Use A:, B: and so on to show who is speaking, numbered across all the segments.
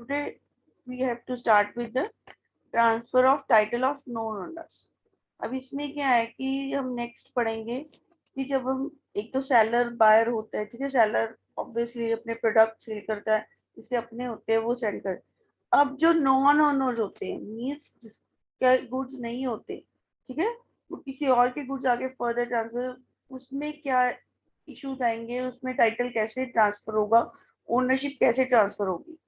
A: today we have to start with the transfer of title of known owners. अब इसमें क्या है कि हम नेक्स्ट पढ़ेंगे कि जब हम एक तो सेलर बायर होता है, ठीक है, सेलर ऑब्वियसली अपने प्रोडक्ट सेल करता है, इसके अपने होते हैं, वो सेंड कर। अब जो नॉन ओनर्स होते हैं मीन्स जिसके गुड्स नहीं होते, ठीक है, वो किसी और के गुड्स आगे फर्दर ट्रांसफर, उसमें क्या इश्यूज आएंगे, उसमें टाइटल कैसे ट्रांसफर होगा, ओनरशिप कैसे ट्रांसफर होगी।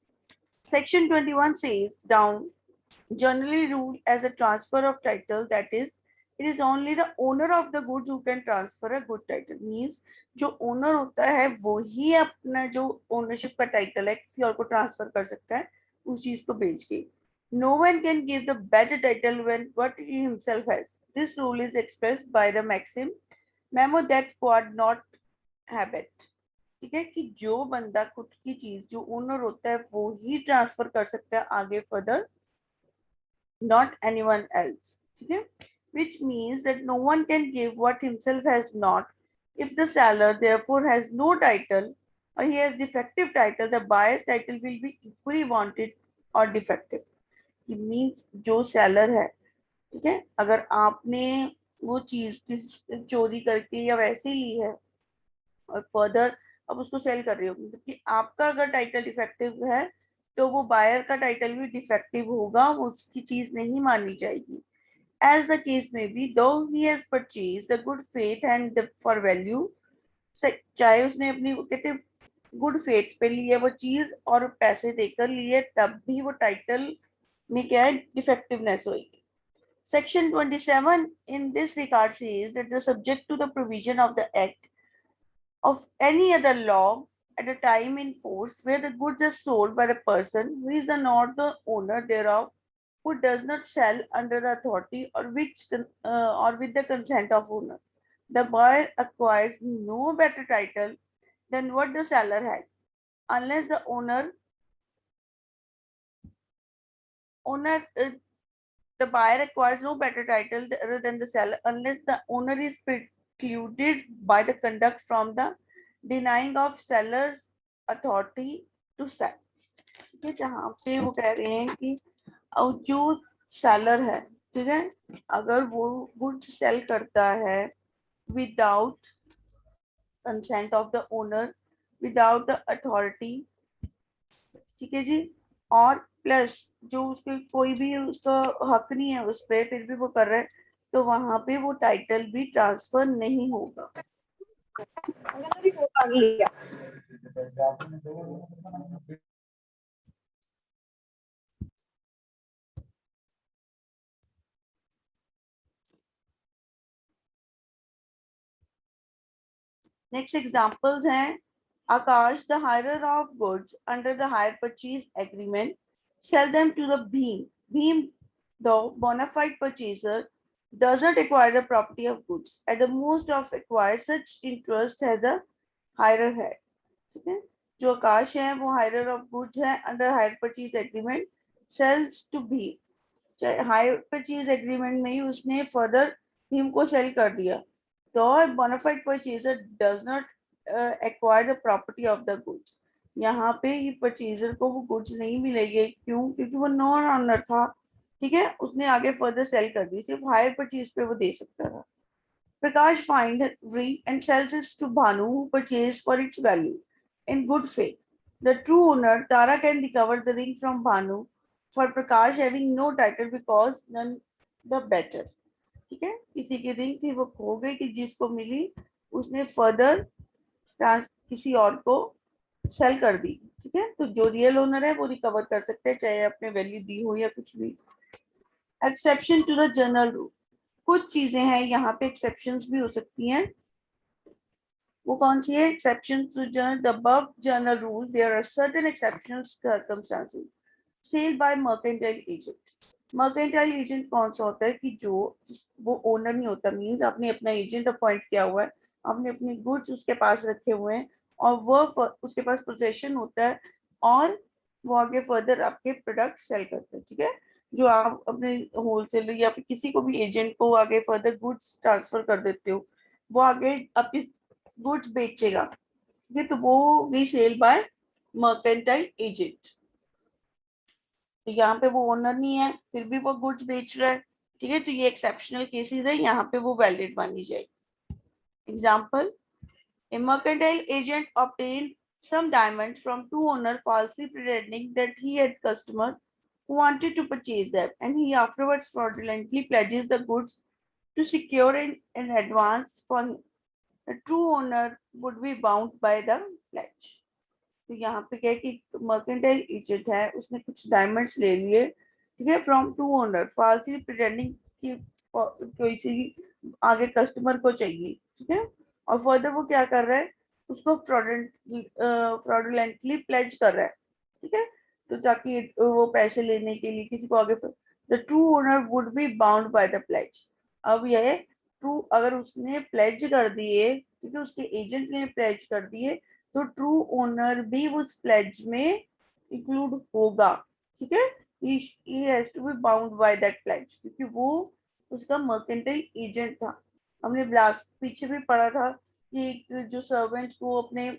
A: Section 21 says down generally rule as a transfer of title, that is it is only the owner of the goods who can transfer a good title, means जो owner होता है वो ही अपना जो ownership का title है किसी और को ट्रांसफर कर सकता है उस चीज को बेच के। No one can give the better title when what he himself has. This rule is expressed by the maxim memo that quod not habet, ठीक है, कि जो बंदा खुद की चीज जो ओनर होता है वो ही ट्रांसफर कर सकता है आगे फर्दर, not anyone else, ठीक है, which means that no one can give what himself has not. If the seller therefore has no title or he has defective title, the buyer's title will be equally wanted or defective. It means जो seller है, ठीक है, अगर आपने वो चीज चोरी करके या वैसे ही है और फर्दर अब उसको सेल कर रहे हो, मतलब कि आपका अगर टाइटल डिफेक्टिव है तो वो बायर का टाइटल भी डिफेक्टिव होगा, वो उसकी चीज नहीं मानी जाएगी। एज द केस में बी, दो he has purchase the good faith and for value, चाहे उसने अपनी कहते गुड फेथ पे ली है वो चीज और पैसे देकर लिए, तब भी वो टाइटल में क्या है, डिफेक्टिवनेस होगी। Section 27 in this regard says that the subject to the provision of the act of any other law at a time in force where the goods are sold by the person who is not the owner thereof, who does not sell under the authority or or with the consent of owner. The buyer acquires no better title than what the seller had, unless the the buyer acquires no better title other than the seller unless the owner is precluded by the conduct from the denying of seller's authority to sell, ठीक है, जहाँ पे वो कह रहे हैं कि जो सेलर है, ठीक है, अगर वो गुड्स सेल करता है without consent of the owner, without the authority, ठीक है जी, और प्लस जो उसके कोई भी उसका हक नहीं है उस पर, फिर भी वो कर रहा है, तो वहां पे वो टाइटल भी ट्रांसफर नहीं होगा। नेक्स्ट एग्जांपल्स हैं, Aakash the hirer of goods under the hire purchase agreement sell them to the Bhim, though bona fide purchaser, does not acquire the property of goods. At the most of acquire such interest has a hirer head, ठीक है, जो आकाश है वो hirer of goods है under hire purchase agreement, sales to Bhim, hire purchase agreement में ही उसने further Bhim को सेल कर दिया, तो bona fide purchaser does not acquire the property of the goods, यहाँ पे ये परचेजर को वो गुड्स नहीं मिलेगी, क्यों, क्योंकि वो नॉन ऑनर था, ठीक है, उसने आगे फर्दर सेल कर दी, सिर्फ हायर परचेज पे वो दे सकता था। Prakash finds ring and sells it to Bhanu, who purchased for its value in good faith. The true owner, Tara, can recover the ring from Bhanu for Prakash having no title because none the better. ठीक है, किसी की ring थी वो खो गई कि जिसको मिली उसने फर्दर किसी और को सेल कर दी, ठीक है, तो जो रियल ओनर है वो रिकवर कर सकते हैं चाहे अपने वैल्यू दी हो या कुछ भी। Exception to the general rule, कुछ चीजें हैं यहाँ पे एक्सेप्शंस भी हो सकती हैं, वो कौन सी है, exception to the above general rule, there are certain exceptional circumstances, sale by mercantile agent. Mercantile agent कौन सा होता है कि जो वो ओनर नहीं होता, मींस आपने अपना एजेंट अपॉइंट किया हुआ है, आपने अपने गुड्स उसके पास रखे हुए हैं और वो उसके पास पोजेशन होता है और वो आगे फर्दर आपके प्रोडक्ट सेल करते हैं, ठीक है, जो आप अपने होलसेलर या फिर किसी को भी एजेंट को आगे फर्दर गुड्स ट्रांसफर कर देते हो, वो आगे आपकी गुड्स बेचेगा, ठीक है, तो वो गई सेल बाय मर्केंटाइल एजेंट। तो यहाँ पे वो ओनर नहीं है, फिर भी वो गुड्स बेच रहा है, ठीक है, तो ये एक्सेप्शनल केसेस है, यहाँ पे वो वैलिड मानी जाएगी। Example, a mercantile agent obtained some diamonds from two owners, falsely pretending that he had customer who wanted to purchase them, and he afterwards fraudulently pledges the goods to secure in advance for the true owner would be bound by the pledge. तो यहाँ पे क्या है कि mercantile agent है, उसने कुछ diamonds ले लिए, ठीक है, फ्रॉम टू ओनर, फालसी प्रिटेंडिंग कि कोई सी आगे कस्टमर को चाहिए, ठीक है, और फर्दर वो क्या कर रहा है, उसको फ्रॉडुलेंटली प्लेज कर रहा है, ठीक है, तो ताकि वो पैसे लेने के लिए किसी को आगे, the true owner would be bound by the pledge. अब यह ट्रू, अगर उसने प्लेज कर दिए, ठीक है, उसके एजेंट ने प्लेज कर दिए, तो ट्रू ओनर भी उस प्लेज में इंक्लूड होगा, ठीक है, he has to be bound by that pledge, क्योंकि वो उसका मर्केंटाइल एजेंट था। हमने लास्ट पीछे भी पढ़ा था कि जो सर्वेंट को अपने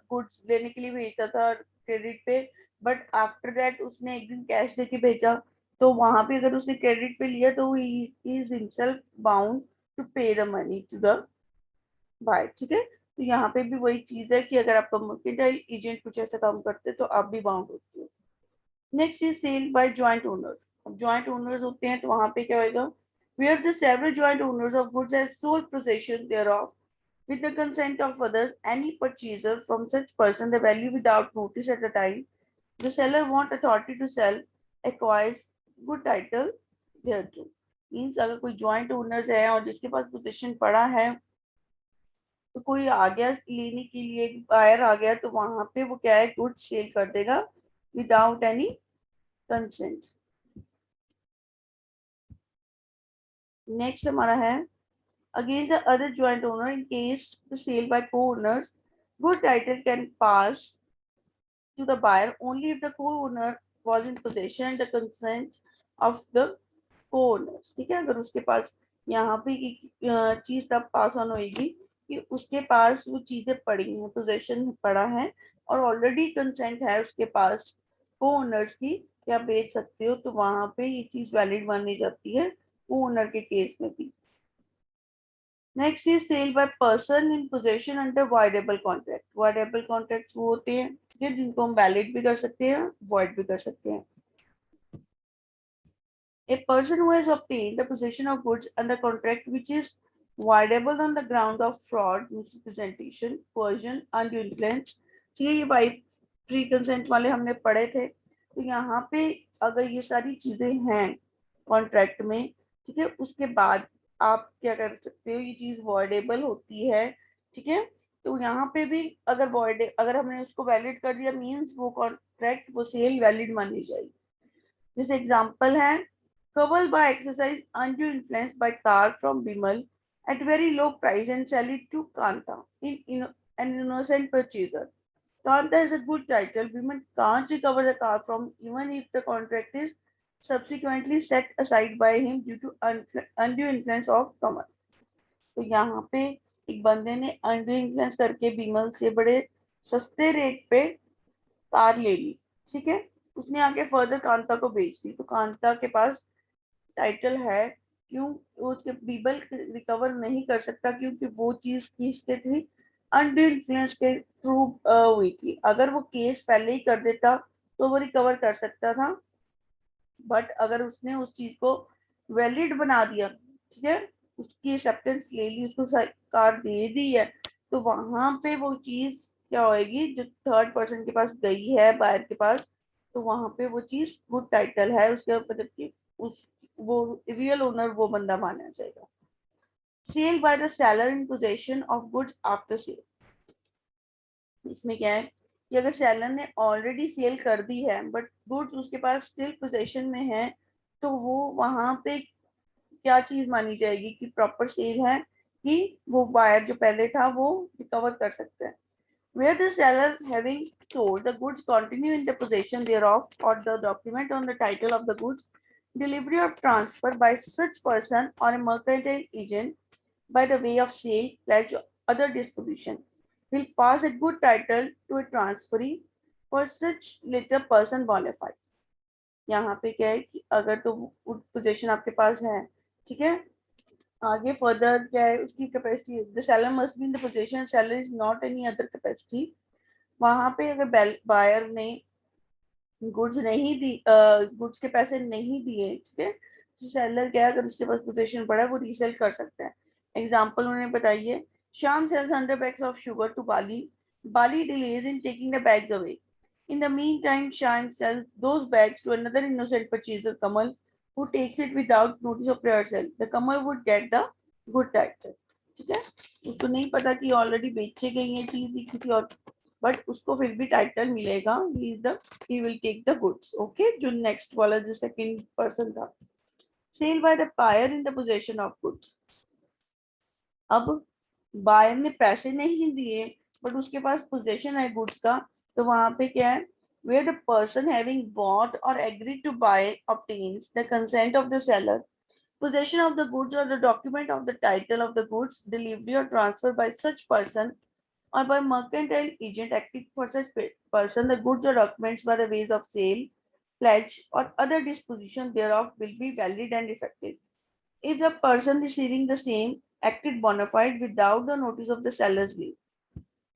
A: गुड्स लेने के लिए भेजा था क्रेडिट पे, बट आफ्टर दैट उसने एक दिन कैश देके भेजा, तो वहां पे अगर उसने क्रेडिट पे लिया तो he is himself bound to pay the money to the buy, ठीक है, तो यहाँ पे भी वही चीज है कि अगर आपका मर्केंटाइल एजेंट कुछ ऐसा काम करते तो आप भी बाउंड होते हो। Next is sale by joint owners. अब जॉइंट ओनर्स होते हैं तो वहां पे क्या होगा, where the several joint owners of goods have sole possession thereof with the consent of others, any purchaser from such person the value without notice at the time the seller want authority to sell acquires good title thereto। Means अगर कोई joint owners है और जिसके पास position पड़ा है, तो कोई आ गया लेने के लिए, बायर आ गया, तो वहां पे वो क्या है, गुड सेल कर देगा विदाउट एनी कंसेंट। नेक्स्ट हमारा है, against the other joint owner in case the sale by co-owners, good title can pass to the buyer only if the co-owner was in possession and the consent of the co-owners, ठीक है, अगर उसके पास यहाँ पे चीज तब pass on होगी कि उसके पास वो चीजें पड़ी हैं, पोजेशन पड़ा है और ऑलरेडी कंसेंट है उसके पास को ओनर्स की कि आप बेच सकते हो, तो वहां पे ये चीज वैलिड मानी जाती है को ओनर के केस में भी। Next is sale by person in possession under voidable contract. Voidable contracts वो होते हैं, ठीक है, जिनको हम वैलिड भी कर सकते हैं, वॉइड भी कर सकते हैं। A person who has obtained the possession of goods under contract which is voidable on the ground of fraud, misrepresentation, coercion, undue influence, ठीक है, ये वाइड फ्री कंसेंट वाले हमने पढ़े थे, तो यहाँ पे अगर ये सारी चीजें हैं कॉन्ट्रैक्ट में, ठीक है, उसके बाद आप क्या कर सकते हो, ये चीज वॉइडेबल होती है, ठीक है, तो यहाँ पे भी अगर वॉइड, अगर हमने उसको वैलिड कर दिया मीन्स वो कॉन्ट्रैक्ट, वो सेल वैलिड मानी जाएगी। जैसे एग्जाम्पल है, Kowal by exercise undue influence by car from Bimal at very low price and sell it to Kanta, an innocent purchaser. Kanta is a good title. Bimal can't recover the car from even if the contract is subsequently set aside by him due to undue influence of Kamal। तो यहाँ पे एक बंदे ने undue influence करके बिमल से बड़े सस्ते रेट पे कार ले ली, ठीक है, उसने आगे फर्दर कांता को बेच दी, तो कांता के पास टाइटल है, क्यों, वो उसके बीबल रिकवर नहीं कर सकता क्योंकि वो चीज किसके थी, अनड्यू इन्फ्लुएंस के थ्रू हुई थी। अगर वो केस पहले ही कर देता तो वो रिकवर कर सकता था, बट अगर उसने उस चीज को वैलिड बना दिया, ठीक है, उसकी एक्सेप्टेंस ले ली, उसको कार दे दी है, तो वहां पे वो चीज क्या होएगी, जो थर्ड पर्सन के पास गई है बायर के पास, तो वहां पे वो चीज गुड टाइटल है उसके, मतलब कि उस वो रियल ओनर वो बंदा माना जाएगा। Sale by the seller in possession of goods after sale. इसमें क्या है कि अगर सेलर ने ऑलरेडी सेल कर दी है बट गुड्स उसके पास स्टिल पोजेशन में है, तो वो वहां पे क्या चीज मानी जाएगी कि प्रॉपर सेल है, कि वो बायर जो पहले था वो रिकवर कर सकता है। Where the seller having sold the goods continue in the possession thereof or the document on the title of the goods, delivery or transfer by such person or a mercantile agent by the way of sale, pledge, or other disposition will pass a good title to a transferee for such latter person bona fide. यहाँ पे क्या है कि अगर तो position आपके पास है, ठीक है, आगे फर्दर क्या है उसकी capacity, the seller must be in the position, seller is not any other capacity. वहां पे अगर बायर ने गुड्स नहीं दी, गुड्स के पैसे नहीं दिए, ठीक है, तो सेलर क्या है, अगर उसके पास पोजीशन पड़ा है वो रीसेल कर सकता है। एग्जाम्पल उन्होंने बताइए, Shyam sales 100 bags of sugar to Bali. Bali delays in taking the bags away. In the meantime, Shyam sells those bags to another innocent purchaser, Kamal, who takes it without notice of prior sale. The Kamal would get the good title. ठीक है, उसको नहीं पता कि already बेची गई है चीज किसी और, बट उसको फिर भी टाइटल मिलेगा, he is the, he will take the goods. Okay, जो नेक्स्ट वाला जो सेकंड पर्सन था, sale by the buyer in the possession of goods. अब बायर ने पैसे नहीं दिए बट उसके पास पोजेशन है गुड्स का, तो वहां पे क्या है, where the person having bought or agreed to buy obtains the consent of the seller, possession of the goods or the document of the title of the goods, delivery or transfer by such person or by mercantile agent acting for such person, the goods or documents by the ways of sale, pledge, or other disposition thereof will be valid and effective. If the person receiving the same acted bona fide without the notice of the seller's leave.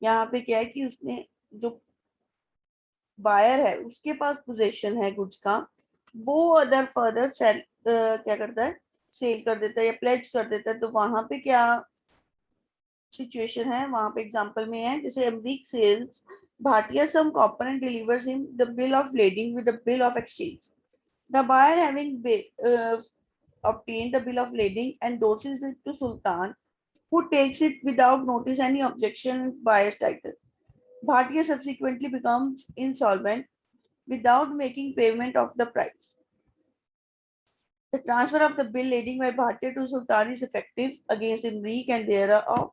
A: यहाँ पे क्या है कि उसने जो buyer है उसके पास possession है गुड्स का, वो अदर फर्दर सेल क्या करता है, सेल कर देता है या प्लेज कर देता है, तो वहां पे क्या सिचुएशन है, वहां पे एग्जांपल में है, जैसे Amrik sells Bhatia some copper and delivers him the bill of lading with the bill of exchange, the buyer having obtained the bill of lading endorses it to Sultan, who takes it without notice any objection buyer's title. Bhatia subsequently becomes insolvent without making payment of the price. The transfer of the bill lading by Bhatia to Sultan is effective against Imrik and thereof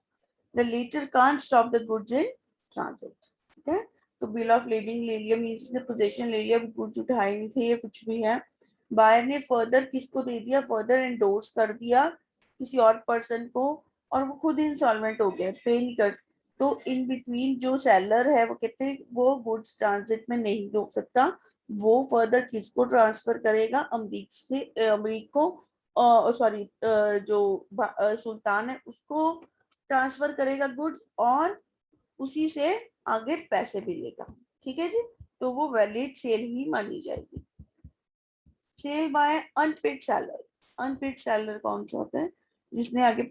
A: the later can't stop the goods in transit. ठीक है, तो bill of leading ले लिया, means ने possession ले लिया, goods उठाए नहीं थे या कुछ भी है, बायर ने फर्दर किसको दे दिया, फर्दर एंडोर्स कर दिया किसी और पर्सन को, और वो खुद इंस्टॉलमेंट हो गया, पे नहीं कर, तो इन बिटवीन जो सेलर है वो कहते हैं वो गुड्स ट्रांजिट में नहीं रोक सकता, वो फर्दर किसको ट्रांसफर करेगा, अमरीक से अमरीक को, सॉरी जो सुल्तान है उसको ट्रांसफर करेगा गुड्स, और उसी से आगे पैसे भी लेगा। ठीक है जी, तो वो वैलिड सेल ही मानी जाएगी। Sale by unpaid seller, unpaid seller कौन सा होता है, जिसने आगे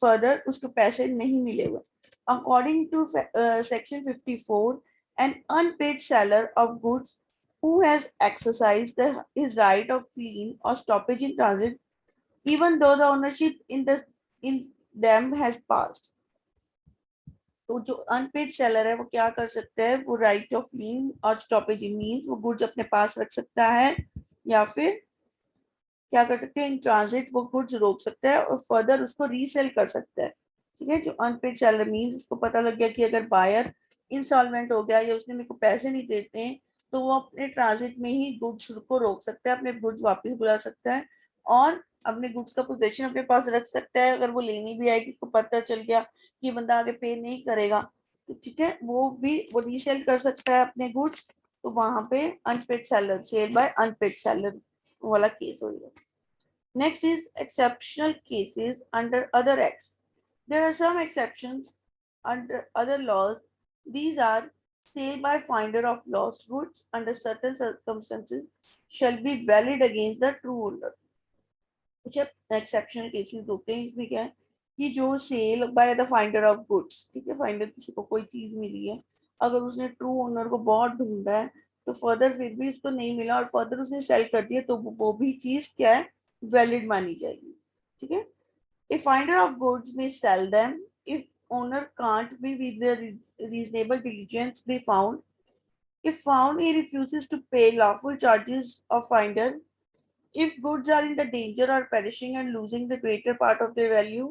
A: फर्दर उसको पैसे नहीं मिले हुए। According to section 54, an unpaid seller of goods who has exercised his right of fleeing or stoppage in transit even though the ownership in them has passed। तो जो अनपेड सेलर है वो क्या कर सकता है, वो राइट ऑफ लीन और स्टॉपेज मीन्स वो गुड्स अपने पास रख सकता है, या फिर क्या कर सकते हैं, इन ट्रांजिट वो गुड्स रोक सकता है और फर्दर उसको रीसेल कर सकता है। ठीक है, जो अनपेड सेलर मीन्स उसको पता लग गया कि अगर बायर इंस्टॉलमेंट हो गया या उसने मेरे को पैसे नहीं देते हैं, तो वो अपने ट्रांजिट में ही गुड्स को रोक सकता है, अपने गुड्स वापस बुला सकता है और अपने गुड्स का पोजीशन अपने पास रख सकता है। अगर वो लेनी भी आएगी, उसको पता चल गया कि ये बंदा आगे पे नहीं करेगा, तो ठीक है वो भी वो रीसेल कर सकता है अपने गुड्स। तो वहां पे unpaid seller, sale by unpaid seller वाला केस हो गया। Next is exceptional cases under other acts. There are some exceptions under other laws. These are sale by finder of lost goods under certain circumstances shall be valid against the true owner. कुछ exceptional cases होते हैं, इसमें क्या है कि जो sale by the finder of goods, ठीक है, फाइंडर किसी को कोई चीज मिली है, अगर उसने ट्रू ओनर को बहुत ढूंढा है तो फर्दर फिर भी उसको नहीं मिला और फर्दर उसने सेल कर दिया, तो वो भी चीज क्या है, वैलिड मानी जाएगी। ठीक है, ए फाइंडर ऑफ गुड्स में sell them if owner can't be with the reasonable diligence be found. If found, he refuses to pay lawful charges of finder. If goods are in the danger or perishing and losing the greater part of their value,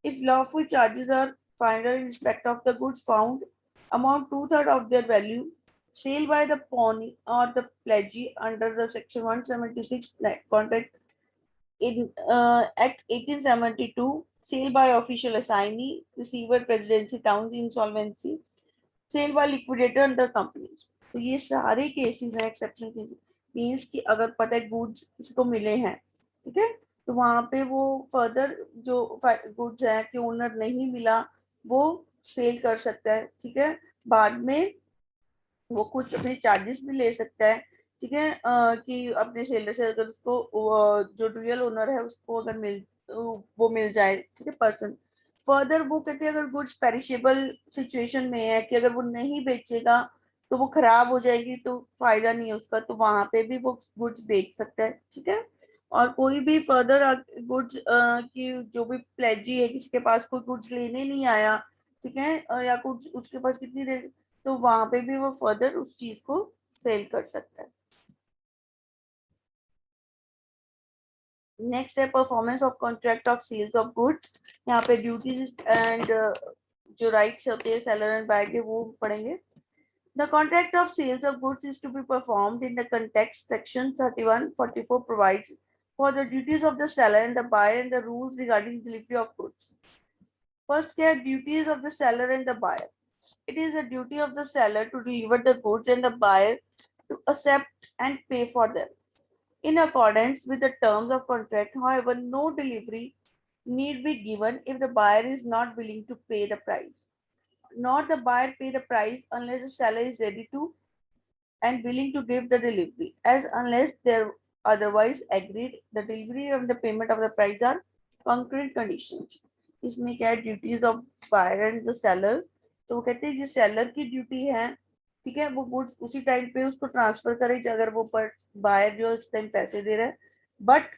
A: if lawful charges are finder in respect of the goods found amount two-thirds of their value, sale by the pawnee or the pledgee under the section 176 contract in Act 1872, sale by official assignee, receiver, presidency, towns, insolvency, sale by liquidator under companies. तो ये सारे cases हैं exception cases, means कि अगर पता है goods किसी को मिले हैं, ठीक है, तो वहां पे वो फर्दर जो गुड्स है कि ओनर नहीं मिला वो सेल कर सकता है, ठीक है। बाद में वो कुछ अपने चार्जेस भी ले सकता है, ठीक है, कि अपने सेलर से अगर उसको जो रियल ओनर है उसको अगर वो मिल जाए, ठीक है, पर्सन। फर्दर वो कहते हैं अगर गुड्स पेरिशेबल सिचुएशन में है कि अगर वो नहीं बेचेगा तो वो खराब हो जाएगी तो फायदा नहीं है उसका, तो वहां पे भी वो गुड्स बेच सकता है, ठीक है। और कोई भी फर्दर गुड्स की जो भी प्लेजी है, किसी के पास कोई गुड्स लेने नहीं आया, ठीक है, या कुछ उसके पास कितनी देर, तो वहां पे भी वो फर्दर उस चीज को सेल कर सकता है। नेक्स्ट है performance of contract of sales of goods. यहाँ पे ड्यूटीज एंड जो राइट्स होते हैं सेलर एंड बायर के वो पढ़ेंगे। The contract of sales of goods is to be performed in the context section 3144 provides for the duties of the seller and the buyer and the rules regarding delivery of goods. First, क्या duties of the seller and the buyer. It is the duty of the seller to deliver the goods and the buyer to accept and pay for them in accordance with the terms of contract. However, no delivery need be given if the buyer is not willing to pay the price. Nor the buyer pay the price unless the seller is ready to and willing to give the delivery, as unless they're otherwise agreed, the delivery and the payment of the price are concurrent conditions. इसमें क्या है duties of buyer and the seller. तो वो कहते हैं जो seller की duty है, ठीक है, वो गुड्स उसी टाइम पे उसको ट्रांसफर करे अगर वो बायर जो उस टाइम पैसे दे रहा है। बट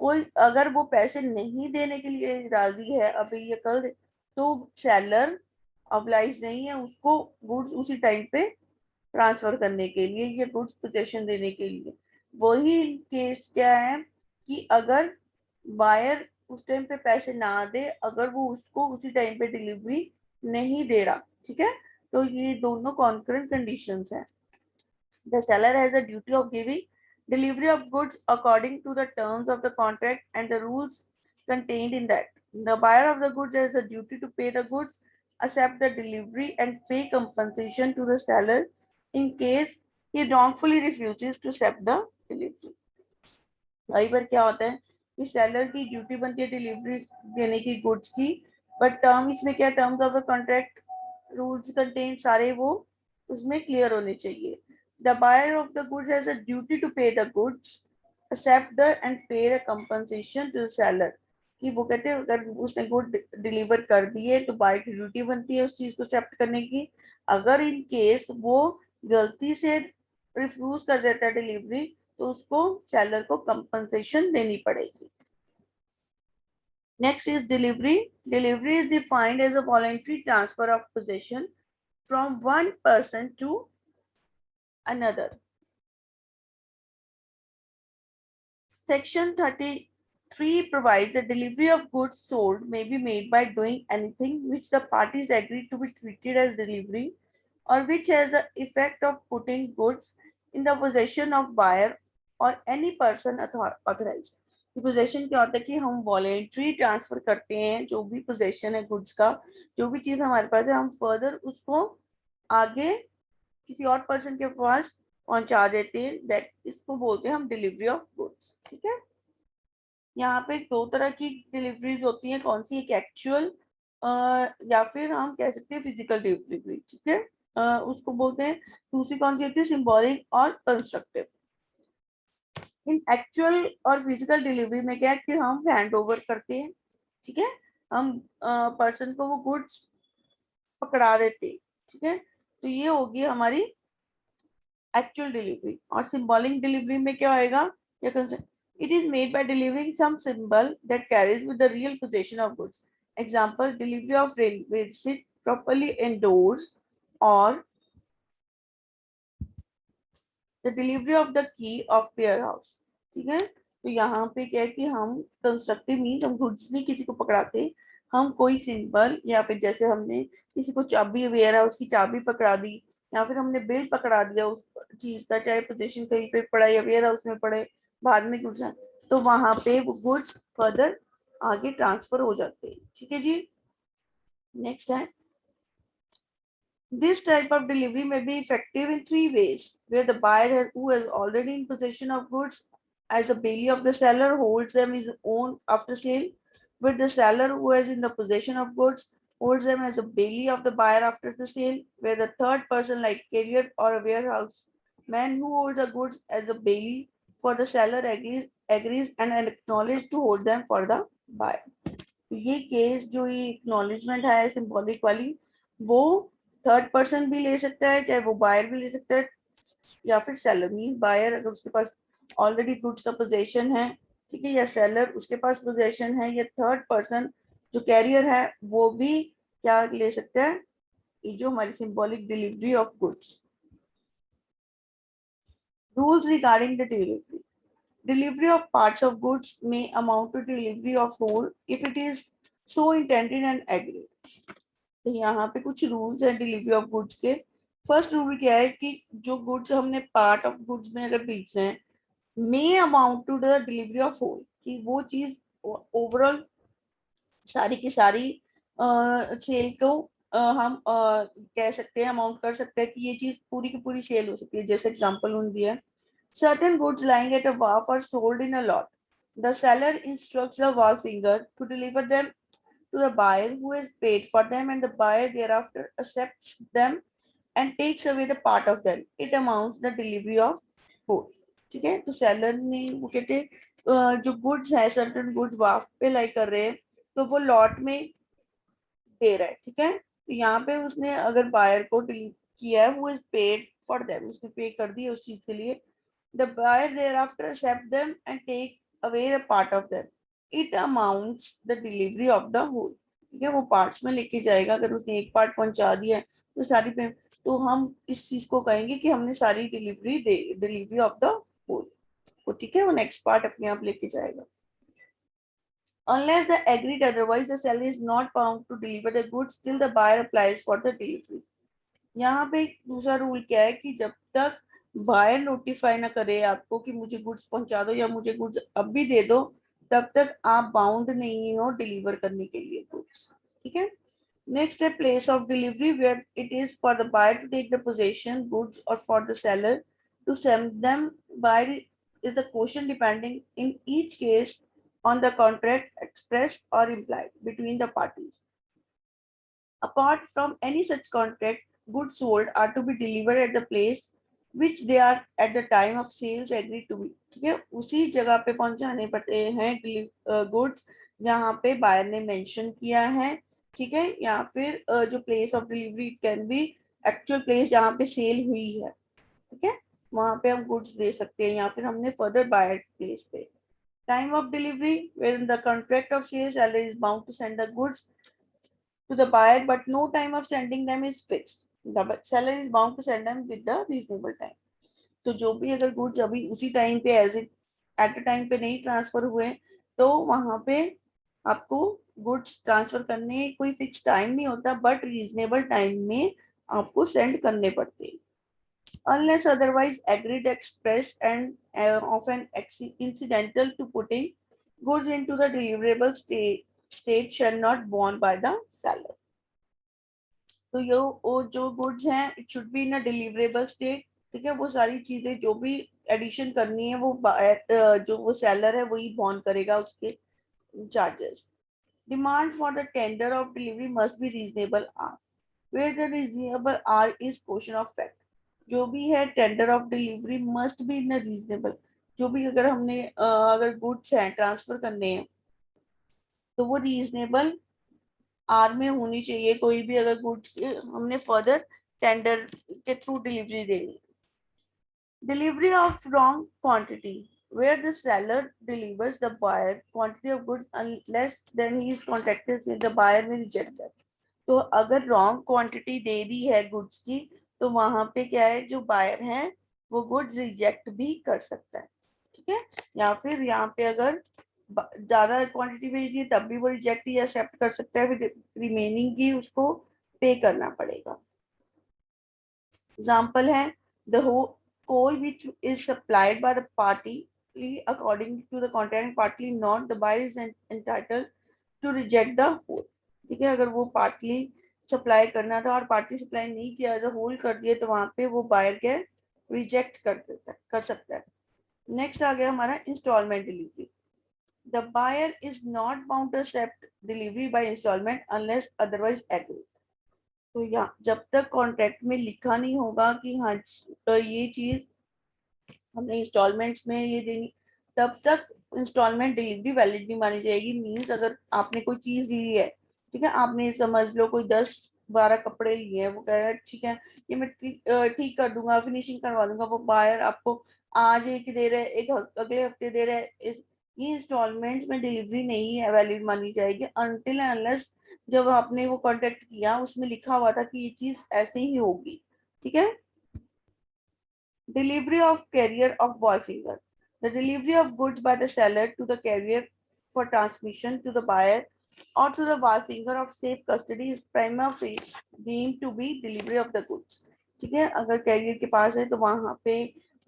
A: कोई अगर वो पैसे नहीं देने के लिए राजी है अभी ये कल, तो सेलर ऑब्लाइज नहीं है उसको गुड्स उसी टाइम पे ट्रांसफर करने के लिए या गुड्स पोजेशन देने के लिए। वही केस क्या है कि अगर बायर उस टाइम पे पैसे ना दे, अगर वो उसको उसी टाइम पे डिलीवरी नहीं दे रहा, ठीक है, तो ये दोनों कॉन्करेंट कंडीशंस हैं। The seller has a duty of giving delivery of goods according to the terms of the contract and the rules contained in that. The buyer of the goods has a duty to pay the goods, accept the delivery, and pay compensation to the seller in case he wrongfully refuses to accept the delivery. कई बार क्या होता है कि seller की duty बनती है delivery देने की गुड्स की, बट टर्म इसमें क्या terms of the contract rules contain सारे वो उसमें क्लियर होने चाहिए। The buyer of the goods has a duty to pay the goods, accept the and pay the compensation to the seller. कि वो कहते हैं अगर उसने गुड डिलीवर कर दिए तो बायर की ड्यूटी बनती है उस चीज को एक्सेप्ट करने की। अगर इन केस वो गलती से रिफ्यूज कर देता है डिलीवरी तो उसको सेलर को कंपनसेशन देनी पड़ेगी। Next is delivery. Delivery is defined as a voluntary transfer of possession from one person to another. Section 33 provides the delivery of goods sold may be made by doing anything which the parties agree to be treated as delivery or which has the effect of putting goods in the possession of buyer or any person authorized. Possession क्या होता है कि हम voluntary transfer करते हैं जो भी possession है गुड्स का, जो भी चीज हमारे पास है हम फर्दर उसको आगे किसी और पर्सन के पास पहुंचा देते हैं, दैट इसको बोलते हैं हम डिलीवरी ऑफ गुड्स, ठीक है। यहाँ पे दो तरह की डिलीवरीज होती हैं, कौन सी, एक एक्चुअल या फिर हम कह सकते हैं फिजिकल डिलीवरी, ठीक है, उसको बोलते हैं। दूसरी कौन सी होती है, सिंबॉलिक और कंस्ट्रक्टिव। इन एक्चुअल और फिजिकल डिलीवरी में क्या है कि हम हैंड ओवर करते हैं, ठीक है, हम पर्सन को वो गुड्स पकड़ा देते हैं, ठीक है, तो ये होगी हमारी एक्चुअल डिलीवरी। और सिंबॉलिक डिलीवरी में क्या होएगा, it is made by delivering some symbol that carries with the real possession of goods. Example, delivery of railway receipt properly endorsed or the delivery of the key of warehouse, ठीक है। तो यहाँ पे क्या है कि हम कंस्ट्रक्टिव मीन्स हम गुड्स नहीं किसी को पकड़ाते, हम कोई सिंबल या फिर जैसे हमने किसी को चाबी वेयर हाउस की चाबी पकड़ा दी या फिर हमने बिल पकड़ा दिया उस चीज का, चाहे पोजीशन कहीं पे पड़ा या वेयर हाउस में पड़े, बाद में गुड्स, तो वहां पे वो गुड्स फर्दर आगे ट्रांसफर हो जाते हैं, ठीक है जी। नेक्स्ट है This type of delivery may be effective in three ways, where the buyer who is already in possession of goods as a bailey of the seller holds them his own after sale, with the seller who is in the possession of goods holds them as a bailey of the buyer after the sale, where the third person like carrier or a warehouse man who holds the goods as a bailey for the seller agrees and acknowledges to hold them for the buyer. तो ये case जो ये acknowledgement है symbolic वाली, वो third person भी ले सकता है, चाहे वो बायर भी ले सकता है या फिर सेलर। मीन बायर अगर उसके पास ऑलरेडी गुड्स का पोजेशन है, ठीक है, या सेलर उसके पास पोजेशन है, या थर्ड पर्सन जो कैरियर है वो भी क्या ले सकता है, ये जो हमारी symbolic delivery of goods. Rules regarding the delivery. Delivery of parts of goods may amount to delivery of whole if it is so intended and agreed. तो यहाँ पे कुछ रूल्स हैं डिलीवरी ऑफ गुड्स के। फर्स्ट रूल क्या है कि जो गुड्स हमने पार्ट ऑफ गुड्स में अगर बेच रहे हैं, may amount to the delivery of whole, कि वो चीज ओवरऑल सारी की सारी सेल को हम कह सकते हैं, अमाउंट कर सकते हैं कि ये चीज पूरी की पूरी सेल हो सकती है। जैसे एग्जांपल उन दिया है, certain goods lying at a wharf are sold in a lot. The seller instructs the wharfinger to deliver them to the buyer who has paid for them, and the buyer thereafter accepts them and takes away the part of them. It amounts the delivery of whole. ठीक है, तो seller ने वो कहते जो goods है, certain goods वाफ पे लाई कर रहे हैं, तो वो लॉट में दे रहा है, ठीक है। तो यहाँ पे उसने अगर बायर को किया है, वो इज पेड फॉर देम, उसने पे कर दिया उस चीज के लिए। The buyer thereafter accept them and take away the part of them. It amounts the delivery of the whole. ठीक है, वो पार्ट्स में लेके जाएगा। अगर उसने एक पार्ट पहुंचा दिया है तो सारी पे, तो हम इस चीज को कहेंगे कि हमने सारी डिलीवरी दे, डिलीवरी ऑफ द होल को, ठीक है, वो नेक्स्ट पार्ट अपने आप लेके जाएगा। Unless the agreed otherwise, the seller is not bound to deliver the goods till the buyer applies for the delivery. यहाँ पे एक दूसरा रूल क्या है कि जब तक बायर नोटिफाई ना करे आपको कि मुझे गुड्स पहुंचा दो या मुझे गुड्स अब भी दे दो, तब तक आप बाउंड नहीं हो डिलीवर करने के लिए गुड्स, ठीक है। नेक्स्ट है place of delivery, where it is for the buyer to take the possession goods और for the seller to send them. Buyer is the quotient depending in each case on the contract expressed or implied between the parties. Apart from any such contract, goods sold are to be delivered at the place which they are at the time of sales agreed to be. ठीक है, उसी जगह पे पहुंचाने पड़ते हैं goods जहाँ पे बायर ने मेंशन किया है, ठीक है, या फिर जो place of delivery can be actual place जहाँ पे सेल हुई है, ठीक है, वहां पे हम गुड्स दे सकते हैं, या फिर हमने फर्दर बायर प्लेस पे। Time of delivery, wherein the contract of sale, seller is bound to send the goods to the buyer, but no time of sending them is fixed. The seller is bound to send them with the reasonable time. तो जो भी अगर goods अभी उसी time पे as it at a time पे नहीं transfer हुए, तो वहां पे आपको गुड्स ट्रांसफर करने कोई फिक्स टाइम नहीं होता, बट रीजनेबल टाइम में आपको सेंड करने पड़ते हैं। Unless otherwise agreed, expressed, and often incidental to putting goods into the deliverable state shall not borne by the seller. तो ये वो जो गुड्स हैं it should be in a deliverable state, ठीक है, वो सारी चीजें जो भी एडिशन करनी है वो जो वो सेलर है वही बॉर्न करेगा उसके charges. Demand for the tender of delivery must be reasonable hour, where the reasonable hour is question of fact. जो भी है tender of delivery must be in reasonable, जो भी अगर हमने अगर गुड्स हैं ट्रांसफर करने हैं तो वो रीजनेबल आर में होनी चाहिए। कोई भी अगर गुड्स हमने फर्दर टेंडर के थ्रू डिलीवरी देनी। Delivery of wrong quantity, where the seller delivers the buyer quantity of goods unless then he is contacted with the buyer will reject that। तो अगर रॉन्ग क्वांटिटी दे दी है goods की, तो वहां पे क्या है, जो बायर है वो गुड्स रिजेक्ट भी कर सकता है, ठीक है, या फिर यहाँ पे अगर ज्यादा क्वांटिटी भेज दी तब भी वो रिजेक्ट या एक्सेप्ट कर सकता है, फिर रिमेनिंग की उसको पे करना पड़ेगा। एग्जाम्पल है the coal which is supplied by the party according to the contract partly not, the buyer is entitled to reject the whole। ठीक है, अगर वो पार्टली सप्लाई करना था और पार्टी सप्लाई नहीं किया, एज अ होल कर दिया, तो वहां पे वो बायर क्या रिजेक्ट कर देता है, कर सकता है। नेक्स्ट आ गया हमारा instalment delivery. The buyer is not bound to accept delivery by instalment unless otherwise agree. तो या जब तक कॉन्ट्रैक्ट में लिखा नहीं होगा कि हाँ तो ये चीज हमने इंस्टॉलमेंट्स में ये देनी, तब तक इंस्टॉलमेंट डिलीवरी वैलिड नहीं मानी जाएगी। मीन्स अगर आपने कोई चीज ली है, ठीक है, आपने समझ लो कोई 10-12 कपड़े लिए हैं, वो कह रहा है ठीक है ये मैं ठीक कर दूंगा, फिनिशिंग करवा दूंगा, वो बायर आपको आज एक दे रहे, अगले हफ्ते दे रहे, ये इंस्टॉलमेंट्स में डिलीवरी नहीं है, वैलिड मानी जाएगी अनटिल अनलेस जब आपने वो कॉन्टेक्ट किया उसमें लिखा हुआ था कि ये चीज ऐसे ही होगी। ठीक है। Delivery of carrier of boy finger. The delivery of goods by the seller to the carrier for transmission to the buyer or to the boy finger of safe custody is prima facie deemed to be delivery of the goods. ठीक है, अगर career के पास है तो वहां पे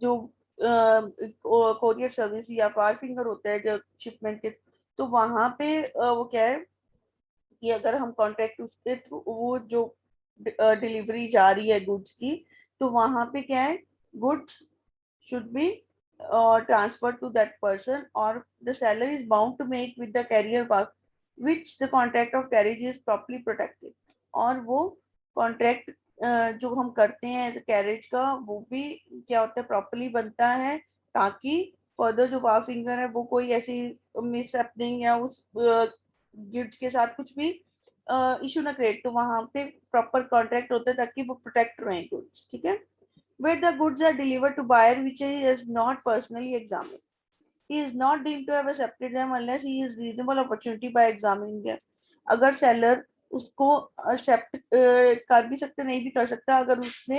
A: जो courier service या फार फिंगर होता है जो शिपमेंट के, तो वहां पे वो क्या है कि अगर हम कॉन्ट्रैक्ट उसके थ्रू वो जो डिलीवरी जा रही है गुड्स की, तो वहां पे क्या है, goods should be transferred to that person or the seller is bound to make with the carrier work which the contract of carriage is properly protected। और वो कॉन्ट्रैक्ट जो हम करते हैं कैरेज का वो भी क्या होता है, प्रॉपरली बनता है, ताकि फर्दर जो वार फिंगर है वो कोई ऐसी मिस या उस गिफ्ट के साथ कुछ भी इशू ना क्रिएट, तो वहां पे प्रॉपर कॉन्ट्रैक्ट होता है ताकि वो प्रोटेक्ट रहे गुड्स। ठीक है। Where the goods are delivered to buyer which he has not personally examined, he is not deemed to have accepted them unless he is reasonable opportunity by examining them। अगर seller उसको accept कर भी सकता, नहीं भी कर सकता अगर उसने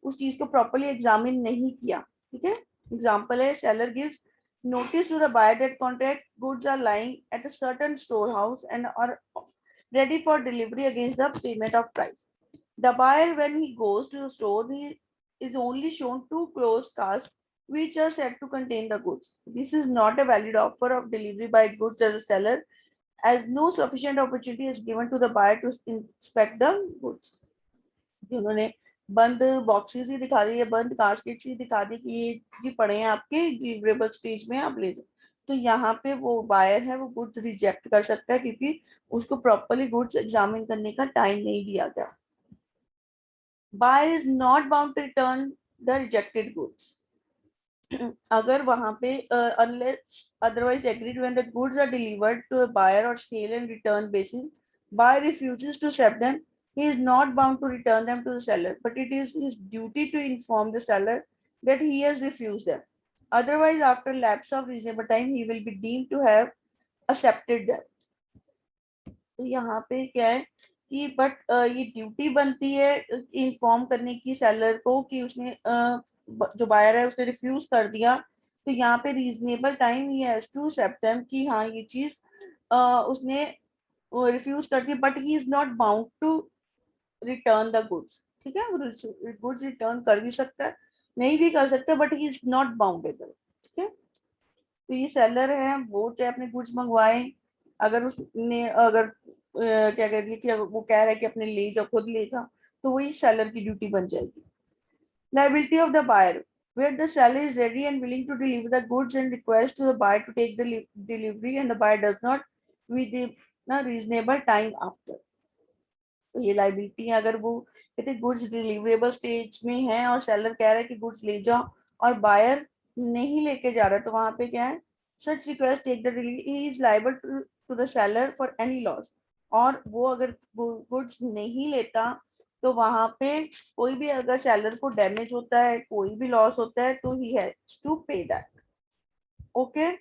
A: उस चीज को प्रॉपरली एग्जामिन नहीं किया। ठीक है। एग्जाम्पल है, seller gives notice to the buyer that contract goods are lying at a certain storehouse and are ready for delivery against the payment of price। The buyer, when he goes to the store, he is only shown two closed casks which are said to contain the goods। This is not a valid offer of delivery by goods as a seller, as no sufficient opportunity is given to the buyer to inspect the goods। उन्होंने बंद boxes ही दिखा दी, बंद कास्केट्स ही दिखा दी कि ये जी पड़े हैं आपके डिलीवरेबल स्टेज में, आप ले जाओ, तो यहाँ पे वो बायर है वो गुड्स रिजेक्ट कर सकता है क्योंकि उसको प्रॉपरली गुड्स एग्जामिन करने का टाइम नहीं दिया गया। Buyer is not bound to return the rejected goods। अगर वहां पे unless otherwise agreed, when the goods are delivered to a buyer or sale and return basis, buyer refuses to accept them, he is not bound to return them to the seller, but it is his duty to inform the seller that he has refused them। Otherwise, after lapse of reasonable time, he will be deemed to have accepted them। तो यहाँ पे क्या है कि but ये duty बनती है inform करने की सेलर को कि उसने जो बायर है उसने रिफ्यूज कर दिया, तो यहाँ पे reasonable time he has to accept them कि हाँ ये चीज उसने रिफ्यूज कर दी, but he is not bound to return the goods. ठीक है, वो गुड्स रिटर्न कर भी सकता है, नहीं भी कर सकता, बट ही इज नॉट बाउंडेबल। ठीक है। तो ये सेलर है वो चाहे अपने गुड्स मंगवाए, अगर उसने अगर क्या कह रही है कि वो कह रहा है कि अपने ले जाओ, खुद ले जाओ, तो वही सेलर की ड्यूटी बन जाएगी। Liability of the buyer, where the seller is ready and willing to deliver the goods and request to the buyer to take the delivery and the buyer does not within a reasonable time after। तो ये liability है अगर वो कहते goods deliverable stage में है और seller कह रहा है कि गुड्स ले जाओ और बायर नहीं लेके जा रहा, तो वहां पे क्या है, such request take the delivery, he is liable to the seller for any loss. और वो अगर गुड्स नहीं लेता तो वहां पे कोई भी अगर सेलर को डैमेज होता है, कोई भी लॉस होता है, तो ही हैज टू पे दैट। ओके।